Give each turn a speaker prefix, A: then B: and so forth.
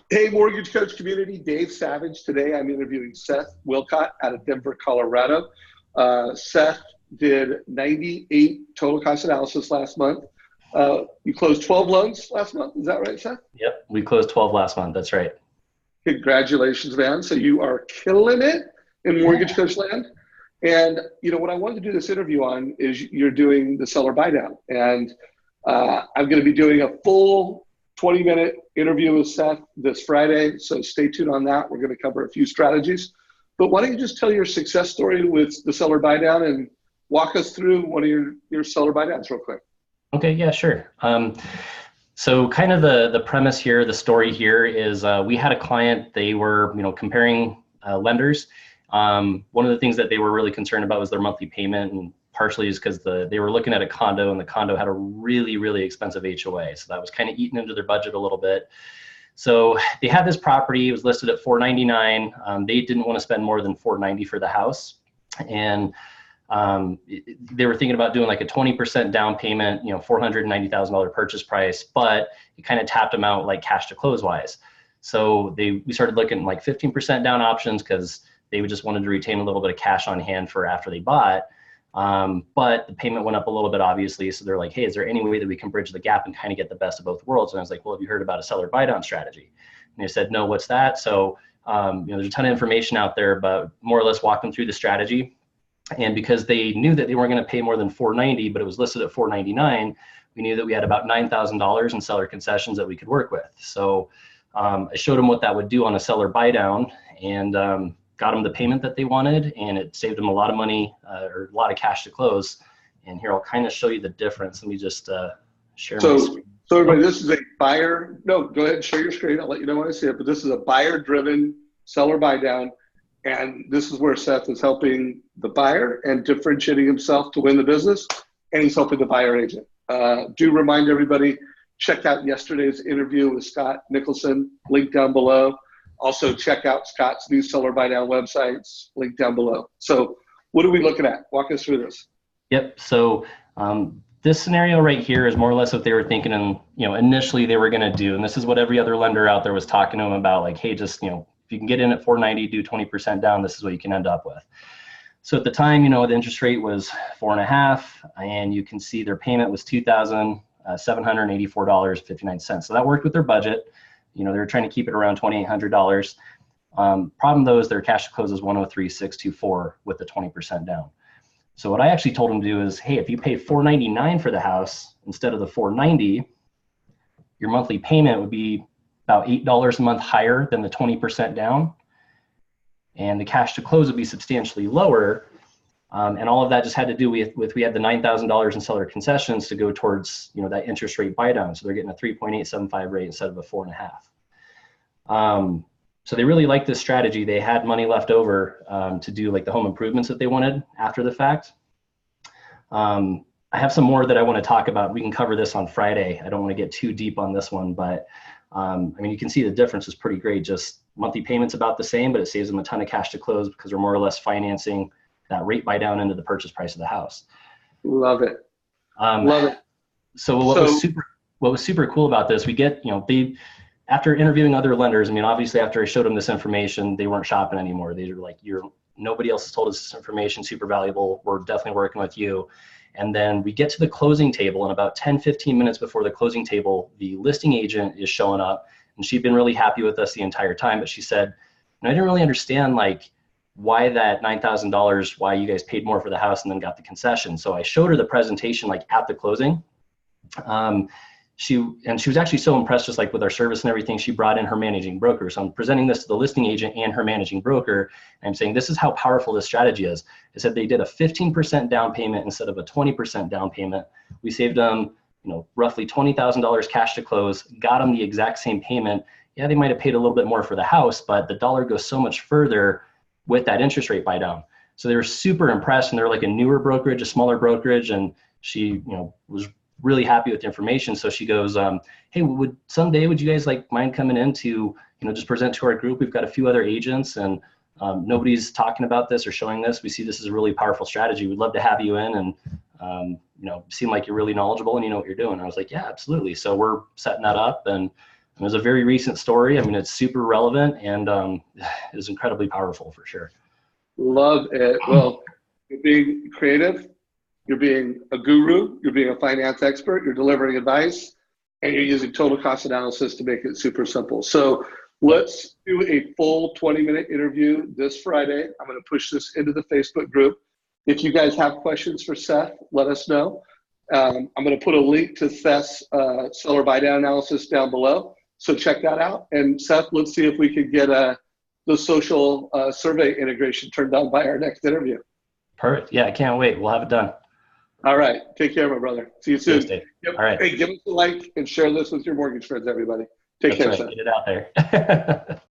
A: Hey, Mortgage Coach community, Dave Savage. Today I'm interviewing Seth Wilcox out of Denver, Colorado. Seth did 98 total cost analysis last month. You closed 12 loans last month. Is that right, Seth?
B: Yep, we closed 12 last month. That's right.
A: Congratulations, man. So you are killing it in Mortgage Coach land. And what I wanted to do this interview on is you're doing the seller buy down. And I'm going to be doing a full 20-minute interview with Seth this Friday. So stay tuned on that. We're going to cover a few strategies. But why don't you just tell your success story with the seller buy down and walk us through one of your seller buy downs real quick.
B: Okay, yeah, sure. So kind of the premise here, the story here is we had a client, they were comparing lenders. One of the things that they were really concerned about was their monthly payment, and partially is because they were looking at a condo, and the condo had a really, really expensive HOA. So that was kind of eating into their budget a little bit. So they had this property, it was listed at $499. They didn't want to spend more than $490 for the house. And they were thinking about doing like a 20% down payment, $490,000 purchase price, but it kind of tapped them out like cash to close wise. So we started looking like 15% down options because they just wanted to retain a little bit of cash on hand for after they bought. But the payment went up a little bit, obviously. So they're like, hey, is there any way that we can bridge the gap and kind of get the best of both worlds? And I was like, well, have you heard about a seller buy down strategy? And they said, no, what's that? So, there's a ton of information out there, but more or less walk them through the strategy. And because they knew that they weren't going to pay more than $490, but it was listed at $499, we knew that we had about $9,000 in seller concessions that we could work with. So I showed them what that would do on a seller buy down, and got them the payment that they wanted, and it saved them a lot of money or a lot of cash to close. And here, I'll kind of show you the difference. Let me just share my screen.
A: So everybody, this is a buyer. No, go ahead and share your screen. I'll let you know when I see it. But this is a buyer-driven seller buy down. And this is where Seth is helping the buyer and differentiating himself to win the business. And he's helping the buyer agent. Do remind everybody, check out yesterday's interview with Scott Nicholson, link down below. Also check out Scott's new seller buy down websites, link down below. So what are we looking at? Walk us through this.
B: Yep. So this scenario right here is more or less what they were thinking, and initially they were going to do. And this is what every other lender out there was talking to them about, like, hey, just if you can get in at $490, do 20% down, this is what you can end up with. So at the time, the interest rate was 4.5%, and you can see their payment was $2,784.59. So that worked with their budget. They were trying to keep it around $2,800. Problem though is their cash to close is 103,624 with the 20% down. So what I actually told them to do is, hey, if you pay $499 for the house instead of the $490, your monthly payment would be about $8 a month higher than the 20% down, and the cash to close would be substantially lower. And all of that just had to do with we had the $9,000 in seller concessions to go towards that interest rate buy down. So they're getting a 3.875 rate instead of a 4.5. So they really liked this strategy. They had money left over to do like the home improvements that they wanted after the fact. I have some more that I want to talk about. We can cover this on Friday. I don't want to get too deep on this one, but you can see the difference is pretty great. Just monthly payments about the same, but it saves them a ton of cash to close because they're more or less financing that rate buy down into the purchase price of the house.
A: Love it. Love it.
B: So what was super cool about this, we get, after interviewing other lenders, obviously after I showed them this information, they weren't shopping anymore. They were like, nobody else has told us this information, super valuable. We're definitely working with you. And then we get to the closing table, and about 10, 15 minutes before the closing table, the listing agent is showing up, and she'd been really happy with us the entire time. But she said, I didn't really understand why that $9,000, why you guys paid more for the house and then got the concession. So I showed her the presentation at the closing. She was actually so impressed just with our service and everything, she brought in her managing broker. So I'm presenting this to the listing agent and her managing broker. And I'm saying, this is how powerful this strategy is. I said they did a 15% down payment instead of a 20% down payment. We saved them, roughly $20,000 cash to close, got them the exact same payment. Yeah, they might've paid a little bit more for the house, but the dollar goes so much further with that interest rate buy down. So they were super impressed, and they're like a newer brokerage, a smaller brokerage. And she, was really happy with the information. So she goes, hey, would you guys mind coming in to, just present to our group? We've got a few other agents, and nobody's talking about this or showing this. We see this as a really powerful strategy. We'd love to have you in, and, seem like you're really knowledgeable and you know what you're doing. I was like, yeah, absolutely. So we're setting that up, and It was a very recent story. I mean, it's super relevant and is incredibly powerful for sure.
A: Love it. Well, you're being creative, you're being a guru, you're being a finance expert, you're delivering advice, and you're using total cost analysis to make it super simple. So let's do a full 20-minute interview this Friday. I'm going to push this into the Facebook group. If you guys have questions for Seth, let us know. I'm going to put a link to Seth's seller buy down analysis down below. So check that out. And Seth, let's see if we can get the social survey integration turned on by our next interview.
B: Perfect. Yeah, I can't wait. We'll have it done.
A: All right. Take care, my brother. See you soon.
B: Yep. All right.
A: Hey, give us a like and share this with your mortgage friends, everybody. Take care,
B: Right.
A: Seth.
B: Get it out there.